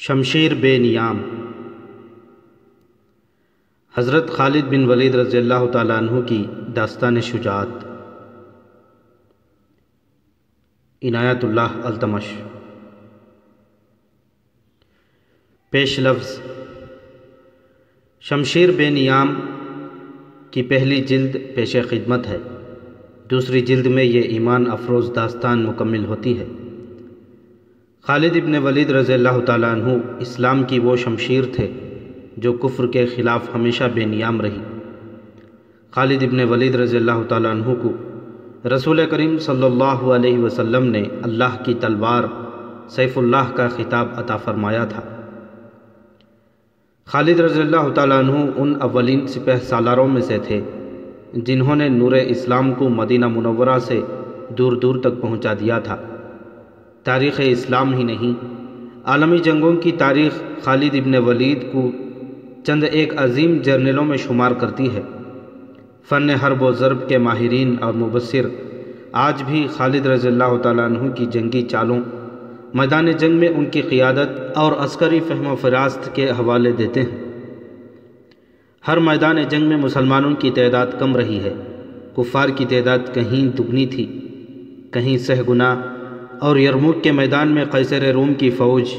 شمشیر بے نیام۔ حضرت خالد بن ولید رضی اللہ تعالیٰ عنہ کی داستان شجاعت۔ عنایت اللہ التمش۔ پیش لفظ شمشیر بے نیام کی پہلی جلد پیش خدمت ہے، دوسری جلد میں یہ ایمان افروز داستان مکمل ہوتی ہے۔ خالد ابن ولید رضی اللہ تعالیٰ عنہ اسلام کی وہ شمشیر تھے جو کفر کے خلاف ہمیشہ بے نیام رہی۔ خالد ابن ولید رضی اللہ تعالیٰ عنہ کو رسول کریم صلی اللہ علیہ وسلم نے اللہ کی تلوار سیف اللہ کا خطاب عطا فرمایا تھا۔ خالد رضی اللہ تعالیٰ عنہ ان اولین سپہ سالاروں میں سے تھے جنہوں نے نور اسلام کو مدینہ منورہ سے دور دور تک پہنچا دیا تھا۔ تاریخ اسلام ہی نہیں، عالمی جنگوں کی تاریخ خالد ابن ولید کو چند ایک عظیم جرنیلوں میں شمار کرتی ہے۔ فن حرب و ضرب کے ماہرین اور مبصر آج بھی خالد رضی اللہ تعالیٰ عنہ کی جنگی چالوں، میدان جنگ میں ان کی قیادت اور عسکری فہم و فراست کے حوالے دیتے ہیں۔ ہر میدان جنگ میں مسلمانوں کی تعداد کم رہی ہے، کفار کی تعداد کہیں دگنی تھی، کہیں سہ گنا، اور یرموک کے میدان میں قیصر روم کی فوج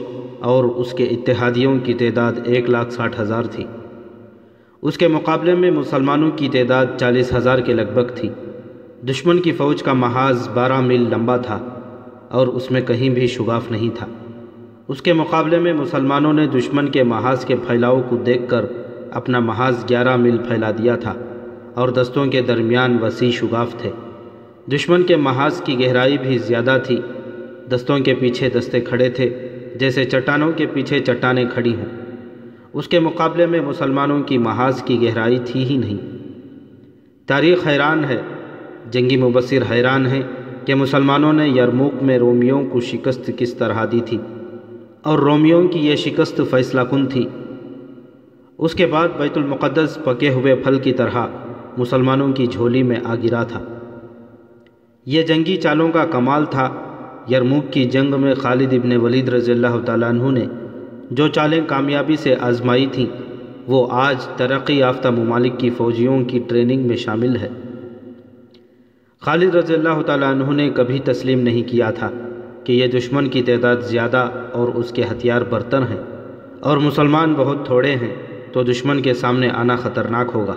اور اس کے اتحادیوں کی تعداد 1,60,000 تھی۔ اس کے مقابلے میں مسلمانوں کی تعداد 40,000 کے لگ بھگ تھی۔ دشمن کی فوج کا محاذ 12 میل لمبا تھا اور اس میں کہیں بھی شگاف نہیں تھا۔ اس کے مقابلے میں مسلمانوں نے دشمن کے محاذ کے پھیلاؤ کو دیکھ کر اپنا محاذ 11 میل پھیلا دیا تھا اور دستوں کے درمیان وسیع شگاف تھے۔ دشمن کے محاذ کی گہرائی بھی زیادہ تھی، دستوں کے پیچھے دستے کھڑے تھے جیسے چٹانوں کے پیچھے چٹانیں کھڑی ہوں۔ اس کے مقابلے میں مسلمانوں کی محاذ کی گہرائی تھی ہی نہیں۔ تاریخ حیران ہے، جنگی مبصر حیران ہیں کہ مسلمانوں نے یرموک میں رومیوں کو شکست کس طرح دی تھی، اور رومیوں کی یہ شکست فیصلہ کن تھی۔ اس کے بعد بیت المقدس پکے ہوئے پھل کی طرح مسلمانوں کی جھولی میں آ گرا تھا۔ یہ جنگی چالوں کا کمال تھا۔ یرموک کی جنگ میں خالد ابن ولید رضی اللہ تعالیٰ عنہ نے جو چالیں کامیابی سے آزمائی تھیں وہ آج ترقی یافتہ ممالک کی فوجیوں کی ٹریننگ میں شامل ہے۔ خالد رضی اللہ تعالیٰ عنہ نے کبھی تسلیم نہیں کیا تھا کہ یہ دشمن کی تعداد زیادہ اور اس کے ہتھیار برتر ہیں اور مسلمان بہت تھوڑے ہیں تو دشمن کے سامنے آنا خطرناک ہوگا۔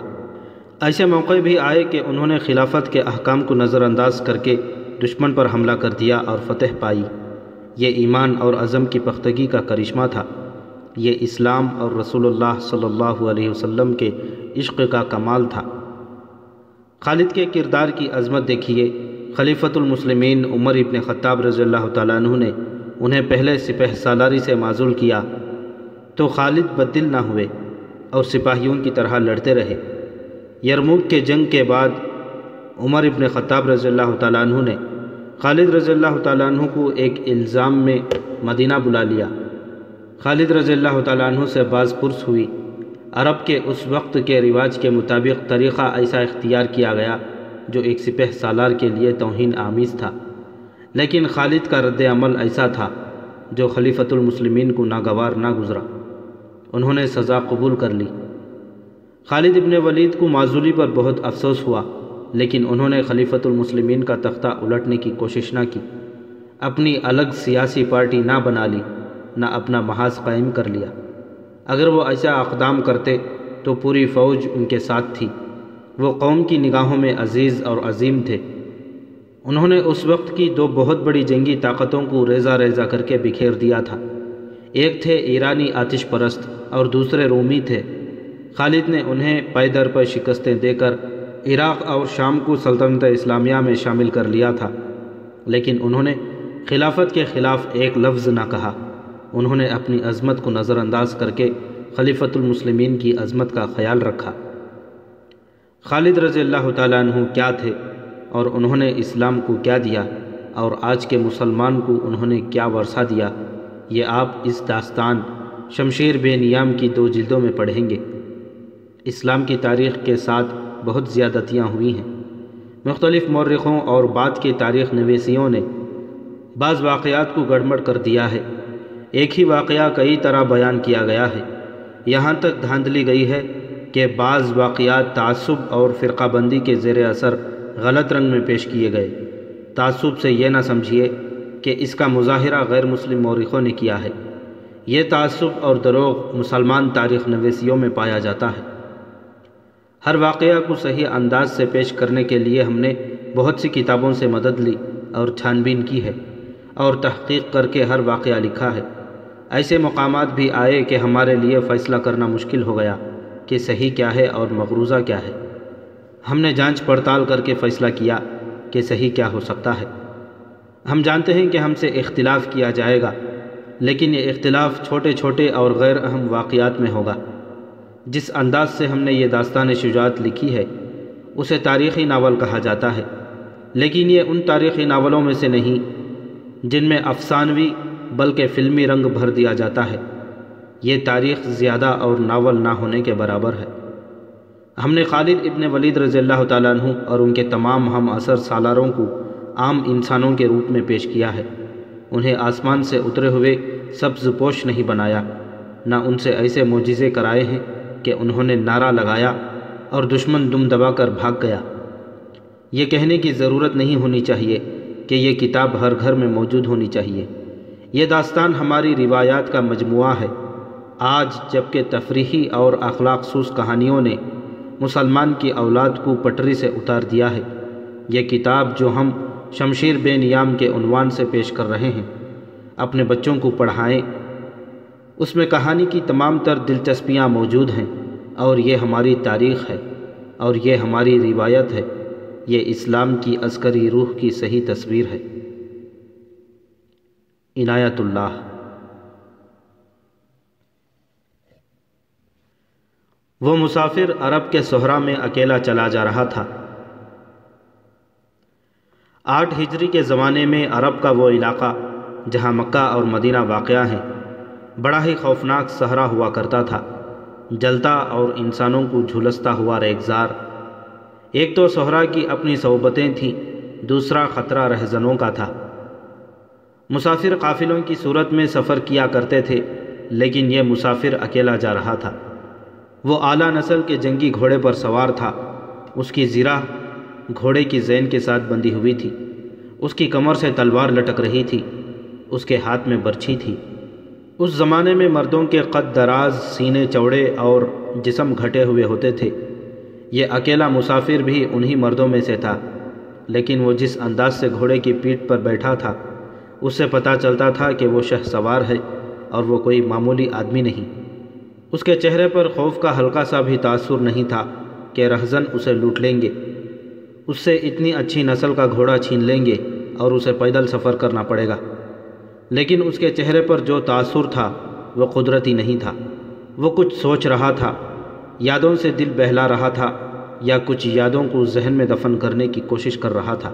ایسے موقع بھی آئے کہ انہوں نے خلافت کے احکام کو نظر انداز کر کے دشمن پر حملہ کر دیا اور فتح پائی۔ یہ ایمان اور عزم کی پختگی کا کرشمہ تھا۔ یہ اسلام اور رسول اللہ صلی اللہ علیہ وسلم کے عشق کا کمال تھا۔ خالد کے کردار کی عظمت دیکھیے۔ خلیفۃ المسلمین عمر ابن خطاب رضی اللہ تعالیٰ عنہ نے انہیں پہلے سپہ سالاری سے معزول کیا تو خالد بددل نہ ہوئے اور سپاہیوں کی طرح لڑتے رہے۔ یرموک کے جنگ کے بعد عمر ابن خطاب رضی اللہ تعالیٰ عنہ نے خالد رضی اللہ تعالیٰ عنہ کو ایک الزام میں مدینہ بلا لیا۔ خالد رضی اللہ تعالیٰ عنہ سے باز پرس ہوئی۔ عرب کے اس وقت کے رواج کے مطابق طریقہ ایسا اختیار کیا گیا جو ایک سپہ سالار کے لیے توہین آمیز تھا، لیکن خالد کا رد عمل ایسا تھا جو خلیفۃ المسلمین کو ناگوار نہ گزرا۔ انہوں نے سزا قبول کر لی۔ خالد ابن ولید کو معزولی پر بہت افسوس ہوا، لیکن انہوں نے خلیفۃ المسلمین کا تختہ الٹنے کی کوشش نہ کی، اپنی الگ سیاسی پارٹی نہ بنا لی، نہ اپنا محاذ قائم کر لیا۔ اگر وہ ایسا اقدام کرتے تو پوری فوج ان کے ساتھ تھی۔ وہ قوم کی نگاہوں میں عزیز اور عظیم تھے۔ انہوں نے اس وقت کی دو بہت بڑی جنگی طاقتوں کو ریزہ ریزہ کر کے بکھیر دیا تھا۔ ایک تھے ایرانی آتش پرست اور دوسرے رومی تھے۔ خالد نے انہیں پے در پے شکستیں دے کر عراق اور شام کو سلطنت اسلامیہ میں شامل کر لیا تھا، لیکن انہوں نے خلافت کے خلاف ایک لفظ نہ کہا۔ انہوں نے اپنی عظمت کو نظر انداز کر کے خلیفۃ المسلمین کی عظمت کا خیال رکھا۔ خالد رضی اللہ تعالیٰ عنہ کیا تھے اور انہوں نے اسلام کو کیا دیا، اور آج کے مسلمان کو انہوں نے کیا ورثہ دیا، یہ آپ اس داستان شمشیر بے نیام کی 2 جلدوں میں پڑھیں گے۔ اسلام کی تاریخ کے ساتھ بہت زیادتیاں ہوئی ہیں۔ مختلف مورخوں اور بعد کے تاریخ نویسیوں نے بعض واقعات کو گڑبڑ کر دیا ہے۔ ایک ہی واقعہ کئی طرح بیان کیا گیا ہے، یہاں تک دھاندلی گئی ہے کہ بعض واقعات تعصب اور فرقہ بندی کے زیر اثر غلط رنگ میں پیش کیے گئے۔ تعصب سے یہ نہ سمجھیے کہ اس کا مظاہرہ غیر مسلم مورخوں نے کیا ہے، یہ تعصب اور دروغ مسلمان تاریخ نویسیوں میں پایا جاتا ہے۔ ہر واقعہ کو صحیح انداز سے پیش کرنے کے لیے ہم نے بہت سی کتابوں سے مدد لی اور چھان بین کی ہے اور تحقیق کر کے ہر واقعہ لکھا ہے۔ ایسے مقامات بھی آئے کہ ہمارے لیے فیصلہ کرنا مشکل ہو گیا کہ صحیح کیا ہے اور مغروضہ کیا ہے۔ ہم نے جانچ پڑتال کر کے فیصلہ کیا کہ صحیح کیا ہو سکتا ہے۔ ہم جانتے ہیں کہ ہم سے اختلاف کیا جائے گا، لیکن یہ اختلاف چھوٹے چھوٹے اور غیر اہم واقعات میں ہوگا۔ جس انداز سے ہم نے یہ داستان شجاعت لکھی ہے اسے تاریخی ناول کہا جاتا ہے، لیکن یہ ان تاریخی ناولوں میں سے نہیں جن میں افسانوی بلکہ فلمی رنگ بھر دیا جاتا ہے۔ یہ تاریخ زیادہ اور ناول نہ ہونے کے برابر ہے۔ ہم نے خالد ابن ولید رضی اللہ تعالیٰ عنہ اور ان کے تمام ہم اثر سالاروں کو عام انسانوں کے روپ میں پیش کیا ہے۔ انہیں آسمان سے اترے ہوئے سبز پوش نہیں بنایا، نہ ان سے ایسے معجزے کرائے ہیں کہ انہوں نے نعرہ لگایا اور دشمن دم دبا کر بھاگ گیا۔ یہ کہنے کی ضرورت نہیں ہونی چاہیے کہ یہ کتاب ہر گھر میں موجود ہونی چاہیے۔ یہ داستان ہماری روایات کا مجموعہ ہے۔ آج جبکہ تفریحی اور اخلاق سوز کہانیوں نے مسلمان کی اولاد کو پٹری سے اتار دیا ہے، یہ کتاب جو ہم شمشیر بے نیام کے عنوان سے پیش کر رہے ہیں، اپنے بچوں کو پڑھائیں۔ اس میں کہانی کی تمام تر دلچسپیاں موجود ہیں، اور یہ ہماری تاریخ ہے اور یہ ہماری روایت ہے۔ یہ اسلام کی عسکری روح کی صحیح تصویر ہے۔ عنایت اللہ۔ وہ مسافر عرب کے صحرا میں اکیلا چلا جا رہا تھا۔ 8 ہجری کے زمانے میں عرب کا وہ علاقہ جہاں مکہ اور مدینہ واقع ہیں بڑا ہی خوفناک صحرا ہوا کرتا تھا، جلتا اور انسانوں کو جھلستا ہوا ریگزار۔ ایک تو صحرا کی اپنی صعوبتیں تھیں، دوسرا خطرہ رہزنوں کا تھا۔ مسافر قافلوں کی صورت میں سفر کیا کرتے تھے، لیکن یہ مسافر اکیلا جا رہا تھا۔ وہ اعلیٰ نسل کے جنگی گھوڑے پر سوار تھا، اس کی زرہ گھوڑے کی زین کے ساتھ بندھی ہوئی تھی، اس کی کمر سے تلوار لٹک رہی تھی، اس کے ہاتھ میں برچھی تھی۔ اس زمانے میں مردوں کے قد دراز، سینے چوڑے اور جسم گھٹے ہوئے ہوتے تھے۔ یہ اکیلا مسافر بھی انہی مردوں میں سے تھا، لیکن وہ جس انداز سے گھوڑے کی پیٹھ پر بیٹھا تھا اس سے پتہ چلتا تھا کہ وہ شہ سوار ہے اور وہ کوئی معمولی آدمی نہیں۔ اس کے چہرے پر خوف کا ہلکا سا بھی تاثر نہیں تھا کہ رہزن اسے لوٹ لیں گے، اس سے اتنی اچھی نسل کا گھوڑا چھین لیں گے اور اسے پیدل سفر کرنا پڑے گا۔ لیکن اس کے چہرے پر جو تاثر تھا وہ قدرتی نہیں تھا۔ وہ کچھ سوچ رہا تھا، یادوں سے دل بہلا رہا تھا، یا کچھ یادوں کو ذہن میں دفن کرنے کی کوشش کر رہا تھا۔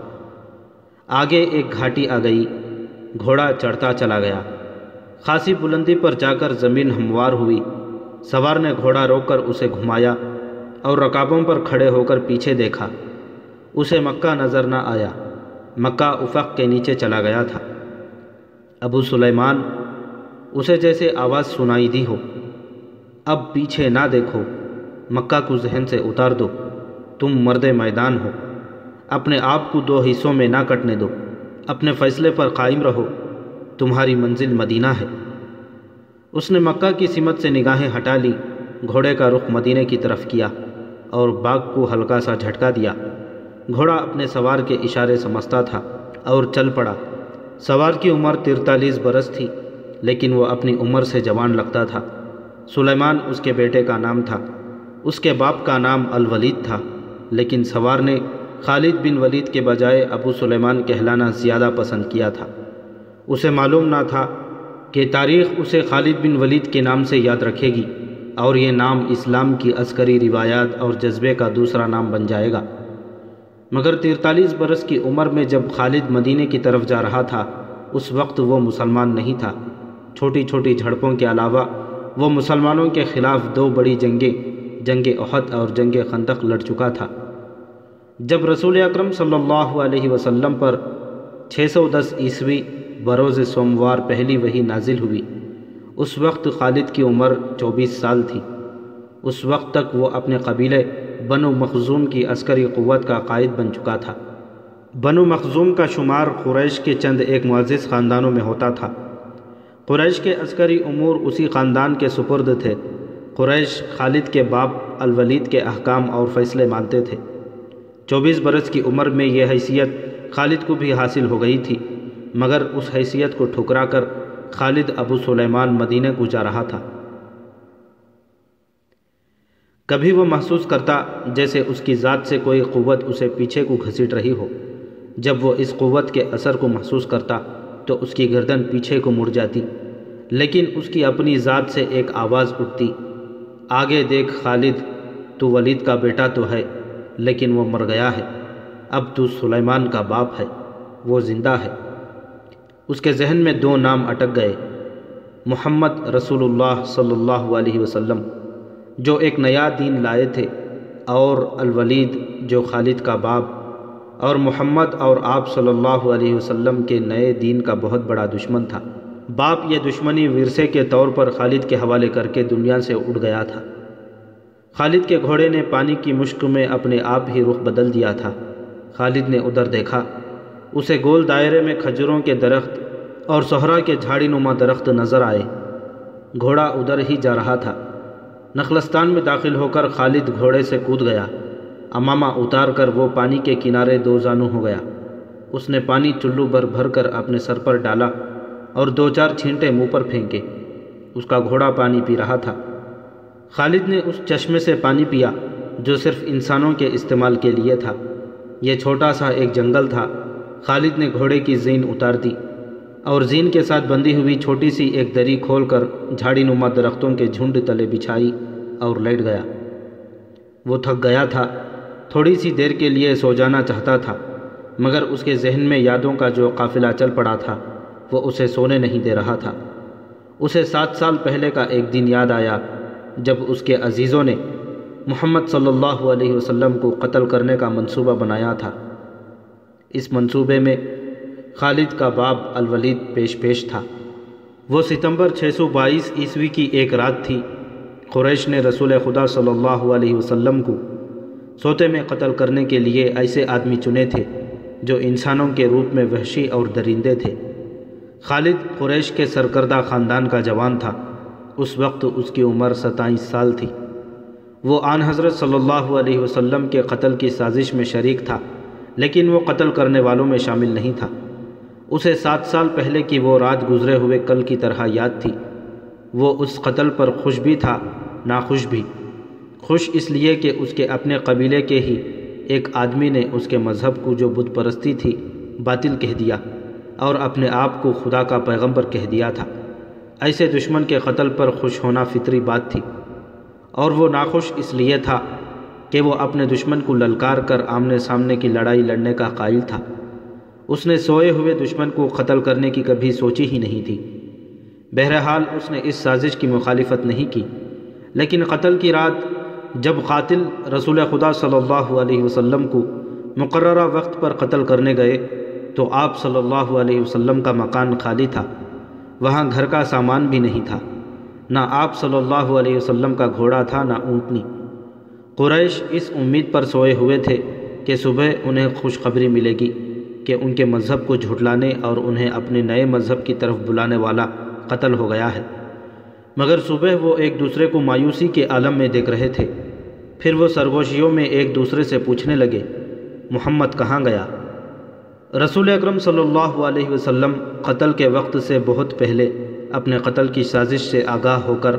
آگے ایک گھاٹی آ گئی، گھوڑا چڑھتا چلا گیا۔ خاصی بلندی پر جا کر زمین ہموار ہوئی۔ سوار نے گھوڑا روک کر اسے گھمایا اور رکابوں پر کھڑے ہو کر پیچھے دیکھا۔ اسے مکہ نظر نہ آیا، مکہ افق کے نیچے چلا گیا تھا۔ ابو سلیمان، اسے جیسے آواز سنائی دی ہو، اب پیچھے نہ دیکھو، مکہ کو ذہن سے اتار دو، تم مرد میدان ہو، اپنے آپ کو 2 حصوں میں نہ کٹنے دو، اپنے فیصلے پر قائم رہو، تمہاری منزل مدینہ ہے۔ اس نے مکہ کی سمت سے نگاہیں ہٹا لی، گھوڑے کا رخ مدینے کی طرف کیا اور باغ کو ہلکا سا جھٹکا دیا۔ گھوڑا اپنے سوار کے اشارے سمجھتا تھا اور چل پڑا۔ سوار کی عمر 43 برس تھی، لیکن وہ اپنی عمر سے جوان لگتا تھا۔ سلیمان اس کے بیٹے کا نام تھا، اس کے باپ کا نام الولید تھا، لیکن سوار نے خالد بن ولید کے بجائے ابو سلیمان کہلانا زیادہ پسند کیا تھا۔ اسے معلوم نہ تھا کہ تاریخ اسے خالد بن ولید کے نام سے یاد رکھے گی اور یہ نام اسلام کی عسکری روایات اور جذبے کا دوسرا نام بن جائے گا۔ مگر 43 برس کی عمر میں جب خالد مدینے کی طرف جا رہا تھا، اس وقت وہ مسلمان نہیں تھا۔ چھوٹی چھوٹی جھڑپوں کے علاوہ وہ مسلمانوں کے خلاف 2 بڑی جنگیں، جنگ احد اور جنگ خندق لڑ چکا تھا۔ جب رسول اکرم صلی اللہ علیہ وسلم پر 610 عیسوی بروز سوموار پہلی وحی نازل ہوئی اس وقت خالد کی عمر 24 سال تھی۔ اس وقت تک وہ اپنے قبیلے بنو مخزوم کی عسکری قوت کا قائد بن چکا تھا۔ بنو مخزوم کا شمار قریش کے چند ایک معزز خاندانوں میں ہوتا تھا۔ قریش کے عسکری امور اسی خاندان کے سپرد تھے۔ قریش خالد کے باپ الولید کے احکام اور فیصلے مانتے تھے۔ 24 برس کی عمر میں یہ حیثیت خالد کو بھی حاصل ہو گئی تھی، مگر اس حیثیت کو ٹھکرا کر خالد ابو سلیمان مدینہ کو جا رہا تھا۔ کبھی وہ محسوس کرتا جیسے اس کی ذات سے کوئی قوت اسے پیچھے کو گھسیٹ رہی ہو۔ جب وہ اس قوت کے اثر کو محسوس کرتا تو اس کی گردن پیچھے کو مڑ جاتی، لیکن اس کی اپنی ذات سے ایک آواز اٹھتی، آگے دیکھ خالد، تو ولید کا بیٹا تو ہے لیکن وہ مر گیا ہے، اب تو سلیمان کا باپ ہے، وہ زندہ ہے۔ اس کے ذہن میں دو نام اٹک گئے، محمد رسول اللہ صلی اللہ علیہ وسلم جو ایک نیا دین لائے تھے، اور الولید جو خالد کا باپ، اور محمد اور آپ صلی اللہ علیہ وسلم کے نئے دین کا بہت بڑا دشمن تھا۔ باپ یہ دشمنی ورثے کے طور پر خالد کے حوالے کر کے دنیا سے اٹھ گیا تھا۔ خالد کے گھوڑے نے پانی کی مشک میں اپنے آپ ہی رخ بدل دیا تھا۔ خالد نے ادھر دیکھا، اسے گول دائرے میں کھجوروں کے درخت اور صحرا کے جھاڑی نما درخت نظر آئے۔ گھوڑا ادھر ہی جا رہا تھا۔ نخلستان میں داخل ہو کر خالد گھوڑے سے کود گیا۔ امامہ اتار کر وہ پانی کے کنارے دو زانو ہو گیا۔ اس نے پانی چلو بھر بھر کر اپنے سر پر ڈالا اور دو چار چھینٹے منہ پر پھینکے۔ اس کا گھوڑا پانی پی رہا تھا۔ خالد نے اس چشمے سے پانی پیا جو صرف انسانوں کے استعمال کے لیے تھا۔ یہ چھوٹا سا ایک جنگل تھا۔ خالد نے گھوڑے کی زین اتار دی اور زین کے ساتھ بندھی ہوئی چھوٹی سی ایک دری کھول کر جھاڑی نما درختوں کے جھنڈ تلے بچھائی اور لیٹ گیا۔ وہ تھک گیا تھا، تھوڑی سی دیر کے لیے سو جانا چاہتا تھا، مگر اس کے ذہن میں یادوں کا جو قافلہ چل پڑا تھا وہ اسے سونے نہیں دے رہا تھا۔ اسے 7 سال پہلے کا ایک دن یاد آیا جب اس کے عزیزوں نے محمد صلی اللہ علیہ وسلم کو قتل کرنے کا منصوبہ بنایا تھا۔ اس منصوبے میں خالد کا باپ الولید پیش تھا۔ وہ ستمبر 622 عیسوی کی ایک رات تھی۔ قریش نے رسول خدا صلی اللہ علیہ وسلم کو سوتے میں قتل کرنے کے لیے ایسے آدمی چنے تھے جو انسانوں کے روپ میں وحشی اور درندے تھے۔ خالد قریش کے سرکردہ خاندان کا جوان تھا۔ اس وقت اس کی عمر 27 سال تھی۔ وہ آن حضرت صلی اللہ علیہ وسلم کے قتل کی سازش میں شریک تھا، لیکن وہ قتل کرنے والوں میں شامل نہیں تھا۔ اسے 7 سال پہلے کی وہ رات گزرے ہوئے کل کی طرح یاد تھی۔ وہ اس قتل پر خوش بھی تھا، ناخوش بھی۔ خوش اس لیے کہ اس کے اپنے قبیلے کے ہی ایک آدمی نے اس کے مذہب کو جو بت پرستی تھی باطل کہہ دیا اور اپنے آپ کو خدا کا پیغمبر کہہ دیا تھا۔ ایسے دشمن کے قتل پر خوش ہونا فطری بات تھی، اور وہ ناخوش اس لیے تھا کہ وہ اپنے دشمن کو للکار کر آمنے سامنے کی لڑائی لڑنے کا قائل تھا۔ اس نے سوئے ہوئے دشمن کو قتل کرنے کی کبھی سوچی ہی نہیں تھی۔ بہرحال اس نے اس سازش کی مخالفت نہیں کی، لیکن قتل کی رات جب قاتل رسول خدا صلی اللہ علیہ وسلم کو مقررہ وقت پر قتل کرنے گئے تو آپ صلی اللہ علیہ وسلم کا مکان خالی تھا۔ وہاں گھر کا سامان بھی نہیں تھا، نہ آپ صلی اللہ علیہ وسلم کا گھوڑا تھا، نہ اونٹنی۔ قریش اس امید پر سوئے ہوئے تھے کہ صبح انہیں خوشخبری ملے گی کہ ان کے مذہب کو جھٹلانے اور انہیں اپنے نئے مذہب کی طرف بلانے والا قتل ہو گیا ہے، مگر صبح وہ ایک دوسرے کو مایوسی کے عالم میں دیکھ رہے تھے۔ پھر وہ سرگوشیوں میں ایک دوسرے سے پوچھنے لگے، محمد کہاں گیا؟ رسول اکرم صلی اللہ علیہ وسلم قتل کے وقت سے بہت پہلے اپنے قتل کی سازش سے آگاہ ہو کر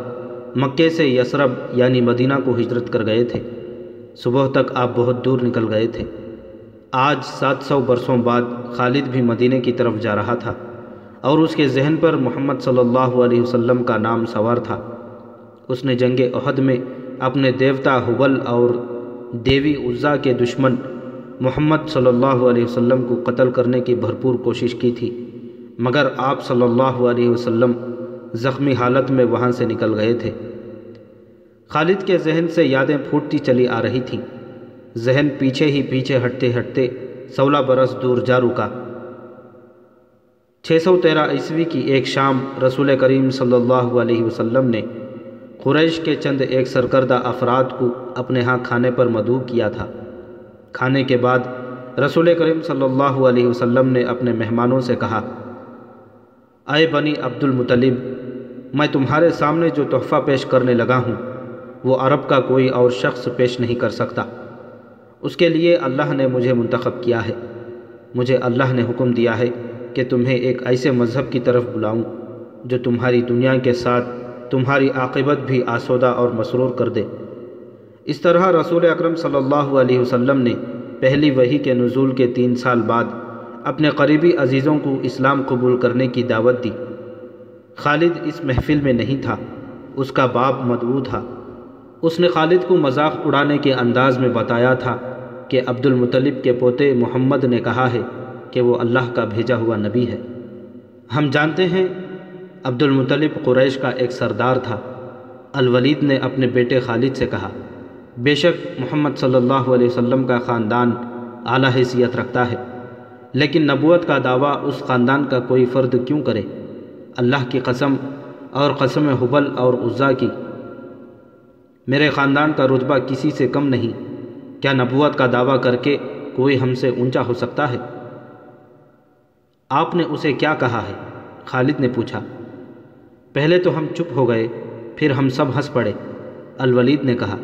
مکے سے یثرب یعنی مدینہ کو ہجرت کر گئے تھے۔ صبح تک آپ بہت دور نکل گئے تھے۔ آج 700 برسوں بعد خالد بھی مدینہ کی طرف جا رہا تھا، اور اس کے ذہن پر محمد صلی اللہ علیہ وسلم کا نام سوار تھا۔ اس نے جنگ احد میں اپنے دیوتا حبل اور دیوی عزا کے دشمن محمد صلی اللہ علیہ وسلم کو قتل کرنے کی بھرپور کوشش کی تھی، مگر آپ صلی اللہ علیہ وسلم زخمی حالت میں وہاں سے نکل گئے تھے۔ خالد کے ذہن سے یادیں پھوٹتی چلی آ رہی تھیں۔ ذہن پیچھے ہی پیچھے ہٹتے ہٹتے 16 برس دور جا رکا۔ 613 عیسوی کی ایک شام رسول کریم صلی اللہ علیہ وسلم نے قریش کے چند ایک سرکردہ افراد کو اپنے ہاں کھانے پر مدعو کیا تھا۔ کھانے کے بعد رسول کریم صلی اللہ علیہ وسلم نے اپنے مہمانوں سے کہا، اے بنی عبد المطلب، میں تمہارے سامنے جو تحفہ پیش کرنے لگا ہوں وہ عرب کا کوئی اور شخص پیش نہیں کر سکتا۔ اس کے لیے اللہ نے مجھے منتخب کیا ہے۔ مجھے اللہ نے حکم دیا ہے کہ تمہیں ایک ایسے مذہب کی طرف بلاؤں جو تمہاری دنیا کے ساتھ تمہاری عاقبت بھی آسودہ اور مسرور کر دے۔ اس طرح رسول اکرم صلی اللہ علیہ وسلم نے پہلی وحی کے نزول کے 3 سال بعد اپنے قریبی عزیزوں کو اسلام قبول کرنے کی دعوت دی۔ خالد اس محفل میں نہیں تھا، اس کا باپ مدعو تھا۔ اس نے خالد کو مذاق اڑانے کے انداز میں بتایا تھا کہ عبد المطلب کے پوتے محمد نے کہا ہے کہ وہ اللہ کا بھیجا ہوا نبی ہے۔ ہم جانتے ہیں عبد المطلب قریش کا ایک سردار تھا۔ الولید نے اپنے بیٹے خالد سے کہا، بے شک محمد صلی اللہ علیہ وسلم کا خاندان اعلیٰ حیثیت رکھتا ہے، لیکن نبوت کا دعویٰ اس خاندان کا کوئی فرد کیوں کرے؟ اللہ کی قسم اور قسم حبل اور عزا کی، میرے خاندان کا رتبہ کسی سے کم نہیں۔ کیا نبوت کا دعویٰ کر کے کوئی ہم سے اونچا ہو سکتا ہے؟ آپ نے اسے کیا کہا ہے؟ خالد نے پوچھا۔ پہلے تو ہم چپ ہو گئے، پھر ہم سب ہنس پڑے، الولید نے کہا،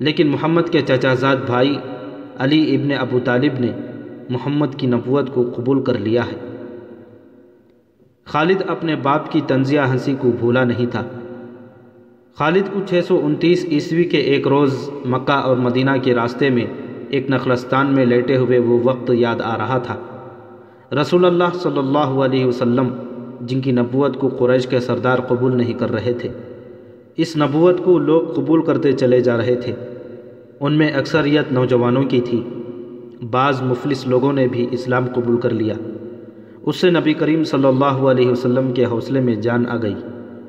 لیکن محمد کے چچا زاد بھائی علی ابن ابو طالب نے محمد کی نبوت کو قبول کر لیا ہے۔ خالد اپنے باپ کی طنزیہ ہنسی کو بھولا نہیں تھا۔ خالد کو 629 عیسوی کے ایک روز مکہ اور مدینہ کے راستے میں ایک نخلستان میں لیٹے ہوئے وہ وقت یاد آ رہا تھا۔ رسول اللہ صلی اللہ علیہ وسلم جن کی نبوت کو قریش کے سردار قبول نہیں کر رہے تھے، اس نبوت کو لوگ قبول کرتے چلے جا رہے تھے۔ ان میں اکثریت نوجوانوں کی تھی۔ بعض مفلس لوگوں نے بھی اسلام قبول کر لیا۔ اس سے نبی کریم صلی اللہ علیہ وسلم کے حوصلے میں جان آ گئی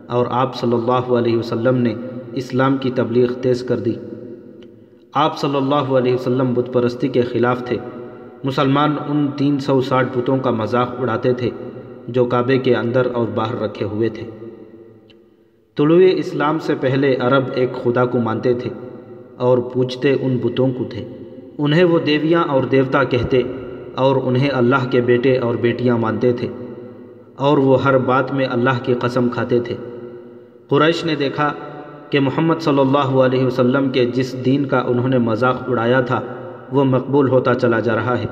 اور آپ صلی اللہ علیہ وسلم نے اسلام کی تبلیغ تیز کر دی۔ آپ صلی اللہ علیہ وسلم بت پرستی کے خلاف تھے۔ مسلمان ان 360 بتوں کا مذاق اڑاتے تھے جو کعبے کے اندر اور باہر رکھے ہوئے تھے۔ طلوع اسلام سے پہلے عرب ایک خدا کو مانتے تھے اور پوجتے ان بتوں کو تھے۔ انہیں وہ دیویاں اور دیوتا کہتے اور انہیں اللہ کے بیٹے اور بیٹیاں مانتے تھے، اور وہ ہر بات میں اللہ کی قسم کھاتے تھے۔ قریش نے دیکھا کہ محمد صلی اللہ علیہ وسلم کے جس دین کا انہوں نے مذاق اڑایا تھا وہ مقبول ہوتا چلا جا رہا ہے،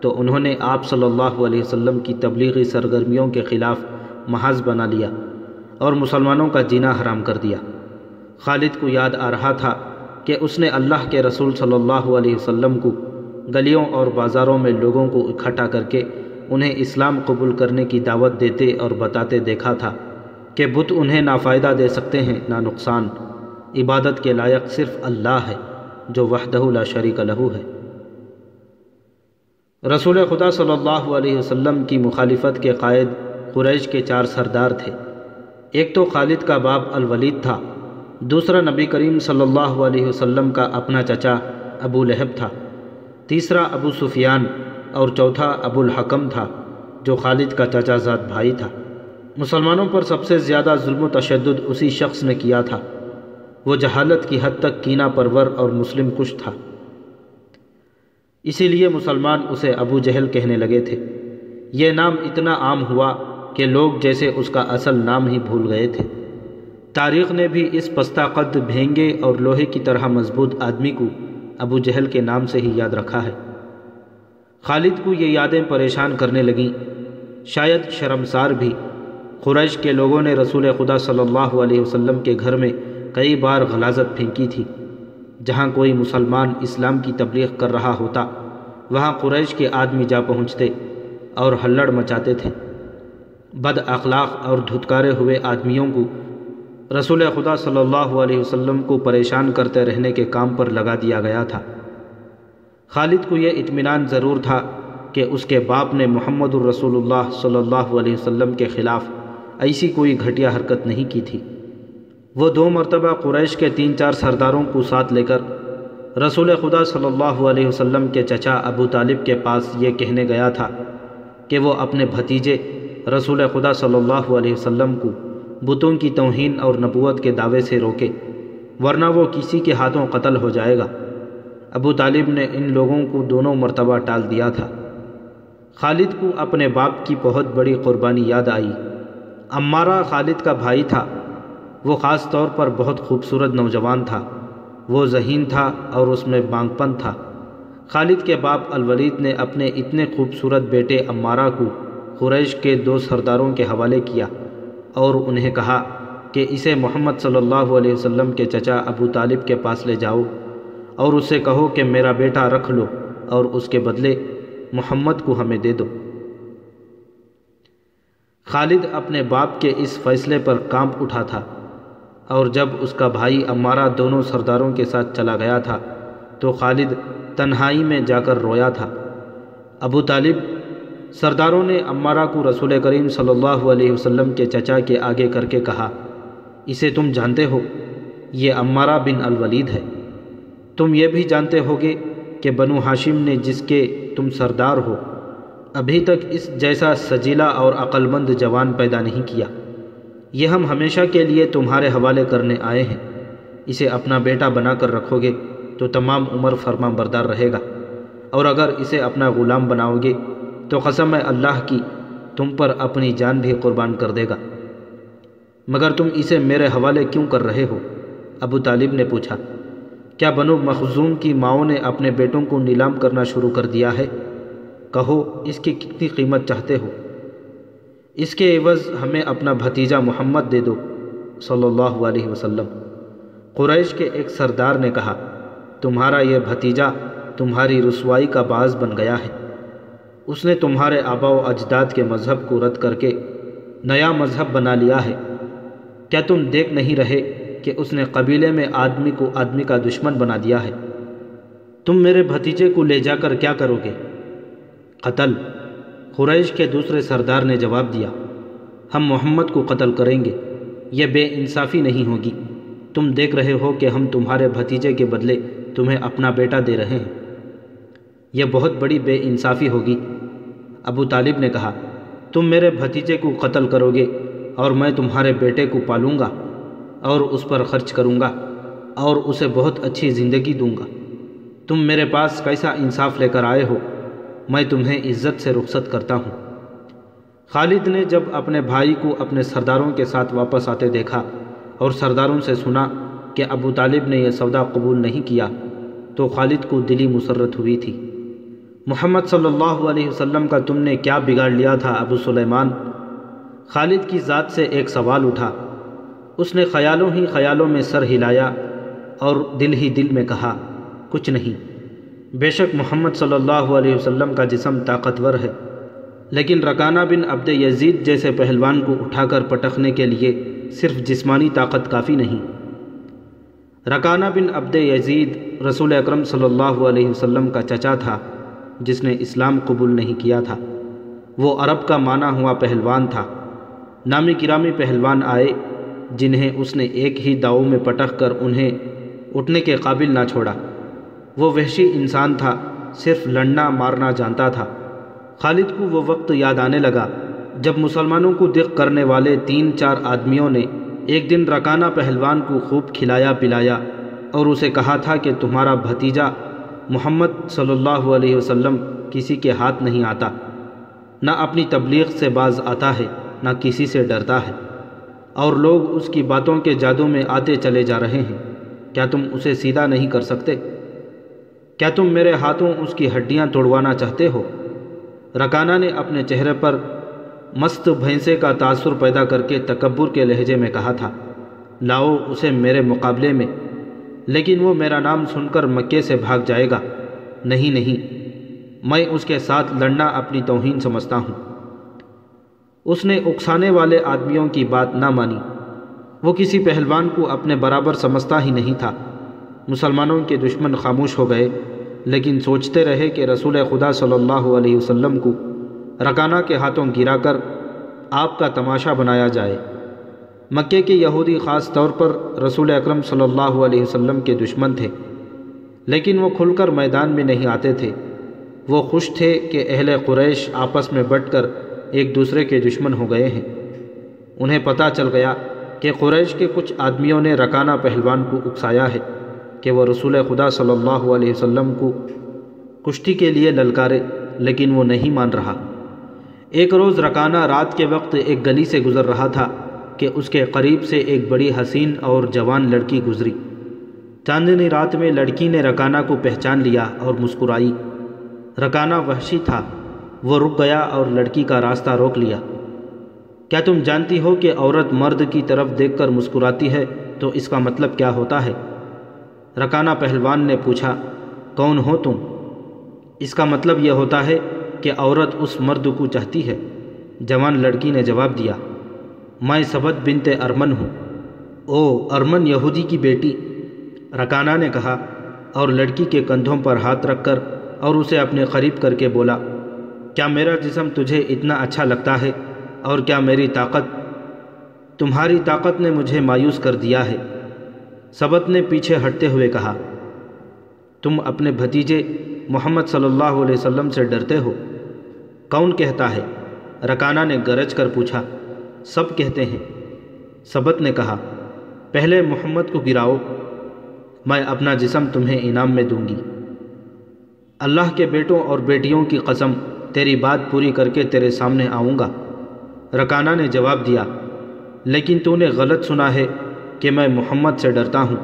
تو انہوں نے آپ صلی اللہ علیہ وسلم کی تبلیغی سرگرمیوں کے خلاف محاذ بنا لیا اور مسلمانوں کا جینا حرام کر دیا۔ خالد کو یاد آ رہا تھا کہ اس نے اللہ کے رسول صلی اللہ علیہ وسلم کو گلیوں اور بازاروں میں لوگوں کو اکٹھا کر کے انہیں اسلام قبول کرنے کی دعوت دیتے اور بتاتے دیکھا تھا کہ بت انہیں نہ فائدہ دے سکتے ہیں نہ نقصان۔ عبادت کے لائق صرف اللہ ہے جو وحدہ لا شریک لہ ہے۔ رسول خدا صلی اللہ علیہ وسلم کی مخالفت کے قائد قریش کے 4 سردار تھے۔ ایک تو خالد کا باپ الولید تھا، دوسرا نبی کریم صلی اللہ علیہ وسلم کا اپنا چچا ابو لہب تھا، تیسرا ابو سفیان اور چوتھا ابو الحکم تھا جو خالد کا چچا زاد بھائی تھا۔ مسلمانوں پر سب سے زیادہ ظلم و تشدد اسی شخص نے کیا تھا۔ وہ جہالت کی حد تک کینہ پرور اور مسلم کش تھا، اسی لیے مسلمان اسے ابو جہل کہنے لگے تھے۔ یہ نام اتنا عام ہوا کہ لوگ جیسے اس کا اصل نام ہی بھول گئے تھے۔ تاریخ نے بھی اس پستہ قد بھینگے اور لوہے کی طرح مضبوط آدمی کو ابو جہل کے نام سے ہی یاد رکھا ہے۔ خالد کو یہ یادیں پریشان کرنے لگیں، شاید شرمسار بھی۔ قریش کے لوگوں نے رسول خدا صلی اللہ علیہ وسلم کے گھر میں کئی بار غلاظت پھینکی تھی۔ جہاں کوئی مسلمان اسلام کی تبلیغ کر رہا ہوتا وہاں قریش کے آدمی جا پہنچتے اور ہلڑ مچاتے تھے۔ بد اخلاق اور دھتکارے ہوئے آدمیوں کو رسول خدا صلی اللہ علیہ وسلم کو پریشان کرتے رہنے کے کام پر لگا دیا گیا تھا۔ خالد کو یہ اطمینان ضرور تھا کہ اس کے باپ نے محمد الرسول اللہ صلی اللہ علیہ وسلم کے خلاف ایسی کوئی گھٹیا حرکت نہیں کی تھی۔ وہ 2 مرتبہ قریش کے 3-4 سرداروں کو ساتھ لے کر رسول خدا صلی اللہ علیہ وسلم کے چچا ابو طالب کے پاس یہ کہنے گیا تھا کہ وہ اپنے بھتیجے رسول خدا صلی اللہ علیہ وسلم کو بتوں کی توہین اور نبوت کے دعوے سے روکے، ورنہ وہ کسی کے ہاتھوں قتل ہو جائے گا۔ ابو طالب نے ان لوگوں کو دونوں مرتبہ ٹال دیا تھا۔ خالد کو اپنے باپ کی بہت بڑی قربانی یاد آئی۔ عمارہ خالد کا بھائی تھا۔ وہ خاص طور پر بہت خوبصورت نوجوان تھا۔ وہ ذہین تھا اور اس میں بانگ پن تھا۔ خالد کے باپ الولید نے اپنے اتنے خوبصورت بیٹے عمارہ کو قریش کے 2 سرداروں کے حوالے کیا اور انہیں کہا کہ اسے محمد صلی اللہ علیہ وسلم کے چچا ابو طالب کے پاس لے جاؤ اور اس سے کہو کہ میرا بیٹا رکھ لو اور اس کے بدلے محمد کو ہمیں دے دو۔ خالد اپنے باپ کے اس فیصلے پر کانپ اٹھا تھا، اور جب اس کا بھائی عمارہ دونوں سرداروں کے ساتھ چلا گیا تھا تو خالد تنہائی میں جا کر رویا تھا۔ ابو طالب سرداروں نے عمارہ کو رسول کریم صلی اللہ علیہ وسلم کے چچا کے آگے کر کے کہا، اسے تم جانتے ہو، یہ عمارہ بن الولید ہے۔ تم یہ بھی جانتے ہوگے کہ بنو ہاشم نے جس کے تم سردار ہو ابھی تک اس جیسا سجیلا اور عقل مند جوان پیدا نہیں کیا۔ یہ ہم ہمیشہ کے لیے تمہارے حوالے کرنے آئے ہیں۔ اسے اپنا بیٹا بنا کر رکھو گے تو تمام عمر فرما بردار رہے گا، اور اگر اسے اپنا غلام بناؤ گے تو قسم ہے اللہ کی تم پر اپنی جان بھی قربان کر دے گا۔ مگر تم اسے میرے حوالے کیوں کر رہے ہو؟ ابو طالب نے پوچھا۔ کیا بنو مخزوم کی ماؤں نے اپنے بیٹوں کو نیلام کرنا شروع کر دیا ہے؟ کہو اس کی کتنی قیمت چاہتے ہو؟ اس کے عوض ہمیں اپنا بھتیجا محمد دے دو صلی اللہ علیہ وسلم۔ قریش کے ایک سردار نے کہا، تمہارا یہ بھتیجا تمہاری رسوائی کا باعث بن گیا ہے۔ اس نے تمہارے آباء و اجداد کے مذہب کو رد کر کے نیا مذہب بنا لیا ہے۔ کیا تم دیکھ نہیں رہے کہ اس نے قبیلے میں آدمی کو آدمی کا دشمن بنا دیا ہے؟ تم میرے بھتیجے کو لے جا کر کیا کرو گے؟ قتل۔ قریش کے دوسرے سردار نے جواب دیا، ہم محمد کو قتل کریں گے۔ یہ بے انصافی نہیں ہوگی۔ تم دیکھ رہے ہو کہ ہم تمہارے بھتیجے کے بدلے تمہیں اپنا بیٹا دے رہے ہیں۔ یہ بہت بڑی بے انصافی ہوگی۔ ابو طالب نے کہا، تم میرے بھتیجے کو قتل کرو گے اور میں تمہارے بیٹے کو پالوں گا اور اس پر خرچ کروں گا اور اسے بہت اچھی زندگی دوں گا۔ تم میرے پاس کیسا انصاف لے کر آئے ہو؟ میں تمہیں عزت سے رخصت کرتا ہوں۔ خالد نے جب اپنے بھائی کو اپنے سرداروں کے ساتھ واپس آتے دیکھا اور سرداروں سے سنا کہ ابو طالب نے یہ سودا قبول نہیں کیا تو خالد کو دلی مسرت ہوئی تھی۔ محمد صلی اللہ علیہ وسلم کا تم نے کیا بگاڑ لیا تھا ابو سلیمان؟ خالد کی ذات سے ایک سوال اٹھا۔ اس نے خیالوں ہی خیالوں میں سر ہلایا اور دل ہی دل میں کہا، کچھ نہیں۔ بے شک محمد صلی اللہ علیہ وسلم کا جسم طاقتور ہے، لیکن رکانہ بن عبد یزید جیسے پہلوان کو اٹھا کر پٹکنے کے لیے صرف جسمانی طاقت کافی نہیں۔ رکانہ بن عبد یزید رسول اکرم صلی اللہ علیہ وسلم کا چچا تھا جس نے اسلام قبول نہیں کیا تھا۔ وہ عرب کا مانا ہوا پہلوان تھا۔ نامی گرامی پہلوان آئے جنہیں اس نے ایک ہی داؤ میں پٹک کر انہیں اٹھنے کے قابل نہ چھوڑا۔ وہ وحشی انسان تھا، صرف لڑنا مارنا جانتا تھا۔ خالد کو وہ وقت یاد آنے لگا جب مسلمانوں کو دق کرنے والے 3-4 آدمیوں نے ایک دن رکانہ پہلوان کو خوب کھلایا پلایا اور اسے کہا تھا کہ تمہارا بھتیجا محمد صلی اللہ علیہ وسلم کسی کے ہاتھ نہیں آتا، نہ اپنی تبلیغ سے باز آتا ہے، نہ کسی سے ڈرتا ہے، اور لوگ اس کی باتوں کے جادو میں آتے چلے جا رہے ہیں۔ کیا تم اسے سیدھا نہیں کر سکتے؟ کیا تم میرے ہاتھوں اس کی ہڈیاں توڑوانا چاہتے ہو؟ رکانہ نے اپنے چہرے پر مست بھینسے کا تاثر پیدا کر کے تکبر کے لہجے میں کہا تھا، لاؤ اسے میرے مقابلے میں، لیکن وہ میرا نام سن کر مکے سے بھاگ جائے گا۔ نہیں نہیں، میں اس کے ساتھ لڑنا اپنی توہین سمجھتا ہوں۔ اس نے اکسانے والے آدمیوں کی بات نہ مانی۔ وہ کسی پہلوان کو اپنے برابر سمجھتا ہی نہیں تھا۔ مسلمانوں کے دشمن خاموش ہو گئے، لیکن سوچتے رہے کہ رسول خدا صلی اللہ علیہ وسلم کو رکانہ کے ہاتھوں گرا کر آپ کا تماشا بنایا جائے۔ مکے کے یہودی خاص طور پر رسول اکرم صلی اللہ علیہ وسلم کے دشمن تھے، لیکن وہ کھل کر میدان میں نہیں آتے تھے۔ وہ خوش تھے کہ اہل قریش آپس میں بٹ کر ایک دوسرے کے دشمن ہو گئے ہیں۔ انہیں پتہ چل گیا کہ قریش کے کچھ آدمیوں نے رکانہ پہلوان کو اکسایا ہے کہ وہ رسول خدا صلی اللہ علیہ وسلم کو کشتی کے لیے للکارے، لیکن وہ نہیں مان رہا۔ ایک روز رکانہ رات کے وقت ایک گلی سے گزر رہا تھا کہ اس کے قریب سے ایک بڑی حسین اور جوان لڑکی گزری۔ چاندنی رات میں لڑکی نے رکانہ کو پہچان لیا اور مسکرائی۔ رکانہ وحشی تھا، وہ رک گیا اور لڑکی کا راستہ روک لیا۔ کیا تم جانتی ہو کہ عورت مرد کی طرف دیکھ کر مسکراتی ہے تو اس کا مطلب کیا ہوتا ہے؟ رکانہ پہلوان نے پوچھا، کون ہو تم؟ اس کا مطلب یہ ہوتا ہے کہ عورت اس مرد کو چاہتی ہے۔ جوان لڑکی نے جواب دیا، میں سبت بنت ارمن ہوں۔ او ارمن یہودی کی بیٹی، رکانہ نے کہا، اور لڑکی کے کندھوں پر ہاتھ رکھ کر اور اسے اپنے قریب کر کے بولا، کیا میرا جسم تجھے اتنا اچھا لگتا ہے؟ اور کیا میری طاقت؟ تمہاری طاقت نے مجھے مایوس کر دیا ہے۔ سبت نے پیچھے ہٹتے ہوئے کہا، تم اپنے بھتیجے محمد صلی اللہ علیہ وسلم سے ڈرتے ہو؟ کون کہتا ہے؟ رکانہ نے گرج کر پوچھا۔ سب کہتے ہیں۔ سبت نے کہا، پہلے محمد کو گراؤ، میں اپنا جسم تمہیں انعام میں دوں گی۔ اللہ کے بیٹوں اور بیٹیوں کی قسم، تیری بات پوری کر کے تیرے سامنے آؤں گا۔ رکانہ نے جواب دیا، لیکن تو نے غلط سنا ہے کہ میں محمد سے ڈرتا ہوں۔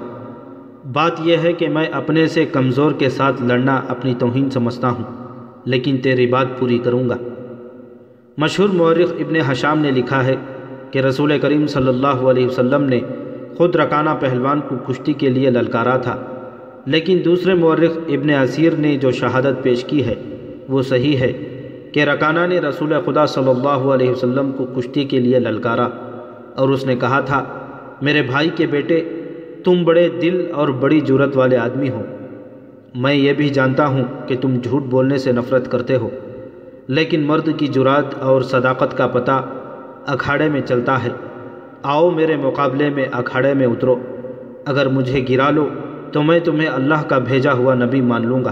بات یہ ہے کہ میں اپنے سے کمزور کے ساتھ لڑنا اپنی توہین سمجھتا ہوں، لیکن تیری بات پوری کروں گا۔ مشہور مورخ ابن ہشام نے لکھا ہے کہ رسول کریم صلی اللہ علیہ وسلم نے خود رکانہ پہلوان کو کشتی کے لیے للکارا تھا، لیکن دوسرے مورخ ابن اسیر نے جو شہادت پیش کی ہے وہ صحیح ہے کہ رکانہ نے رسول خدا صلی اللہ علیہ وسلم کو کشتی کے لیے للکارا، اور اس نے کہا تھا، میرے بھائی کے بیٹے، تم بڑے دل اور بڑی جرأت والے آدمی ہو۔ میں یہ بھی جانتا ہوں کہ تم جھوٹ بولنے سے نفرت کرتے ہو، لیکن مرد کی جرأت اور صداقت کا پتہ اکھاڑے میں چلتا ہے۔ آؤ میرے مقابلے میں اکھاڑے میں اترو، اگر مجھے گرا لو تو میں تمہیں اللہ کا بھیجا ہوا نبی مان لوں گا،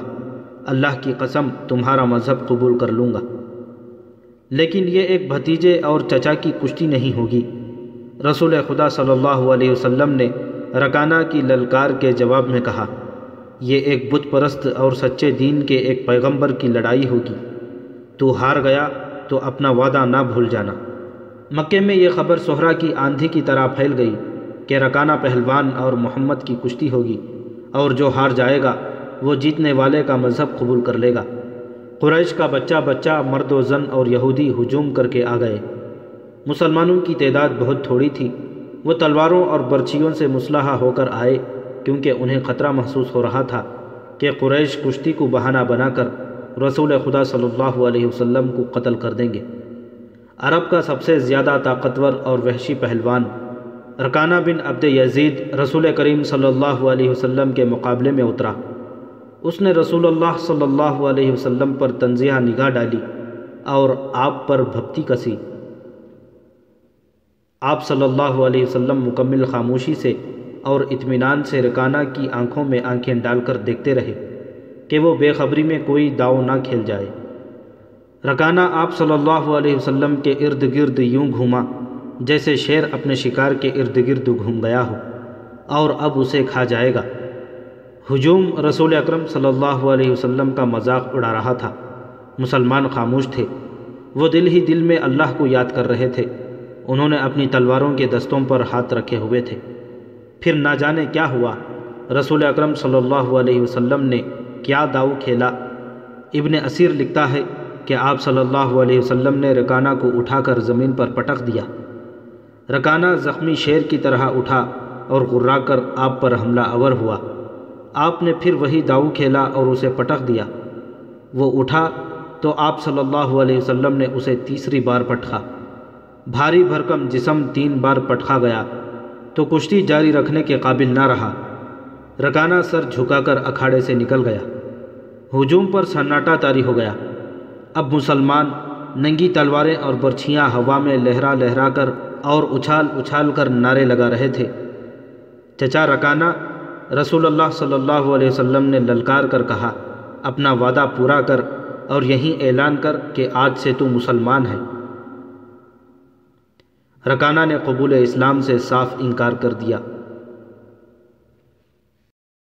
اللہ کی قسم تمہارا مذہب قبول کر لوں گا۔ لیکن یہ ایک بھتیجے اور چچا کی کشتی نہیں ہوگی۔ رسول خدا صلی اللہ علیہ وسلم نے رکانہ کی للکار کے جواب میں کہا، یہ ایک بت پرست اور سچے دین کے ایک پیغمبر کی لڑائی ہوگی، تو ہار گیا تو اپنا وعدہ نہ بھول جانا۔ مکے میں یہ خبر صحرا کی آندھی کی طرح پھیل گئی کہ رکانہ پہلوان اور محمد کی کشتی ہوگی، اور جو ہار جائے گا وہ جیتنے والے کا مذہب قبول کر لے گا۔ قریش کا بچہ بچہ، مرد و زن اور یہودی ہجوم کر کے آ گئے۔ مسلمانوں کی تعداد بہت تھوڑی تھی، وہ تلواروں اور برچھیوں سے مسلح ہو کر آئے، کیونکہ انہیں خطرہ محسوس ہو رہا تھا کہ قریش کشتی کو بہانہ بنا کر رسول خدا صلی اللہ علیہ وسلم کو قتل کر دیں گے۔ عرب کا سب سے زیادہ طاقتور اور وحشی پہلوان رکانہ بن عبد یزید رسول کریم صلی اللہ علیہ وسلم کے مقابلے میں اترا۔ اس نے رسول اللہ صلی اللہ علیہ وسلم پر تنزیہ نگاہ ڈالی اور آپ پر بھپتی کسی۔ آپ صلی اللہ علیہ وسلم مکمل خاموشی سے اور اطمینان سے رکانہ کی آنکھوں میں آنکھیں ڈال کر دیکھتے رہے کہ وہ بے خبری میں کوئی داؤ نہ کھیل جائے۔ رکانہ آپ صلی اللہ علیہ وسلم کے ارد گرد یوں گھوما جیسے شیر اپنے شکار کے ارد گرد گھوم گیا ہو اور اب اسے کھا جائے گا۔ ہجوم رسول اکرم صلی اللہ علیہ وسلم کا مذاق اڑا رہا تھا۔ مسلمان خاموش تھے، وہ دل ہی دل میں اللہ کو یاد کر رہے تھے۔ انہوں نے اپنی تلواروں کے دستوں پر ہاتھ رکھے ہوئے تھے۔ پھر نہ جانے کیا ہوا، رسول اکرم صلی اللہ علیہ وسلم نے کیا داؤ کھیلا۔ ابن اسیر لکھتا ہے کہ آپ صلی اللہ علیہ وسلم نے رکانہ کو اٹھا کر زمین پر پٹک دیا۔ رکانہ زخمی شیر کی طرح اٹھا اور غرا کر آپ پر حملہ آور ہوا۔ آپ نے پھر وہی داؤ کھیلا اور اسے پٹک دیا۔ وہ اٹھا تو آپ صلی اللہ علیہ وسلم نے اسے تیسری بار پٹکا۔ بھاری بھرکم جسم 3 بار پٹکا گیا تو کشتی جاری رکھنے کے قابل نہ رہا۔ رکانہ سر جھکا کر اکھاڑے سے نکل گیا۔ ہجوم پر سناٹا طاری ہو گیا۔ اب مسلمان ننگی تلواریں اور برچھیاں ہوا میں لہرا لہرا کر اور اچھال اچھال کر نعرے لگا رہے تھے، چچا رکانہ، رسول اللہ صلی اللہ علیہ وسلم نے للکار کر کہا، اپنا وعدہ پورا کر اور یہیں اعلان کر کہ آج سے تو مسلمان ہے۔ رکانہ نے قبول اسلام سے صاف انکار کر دیا۔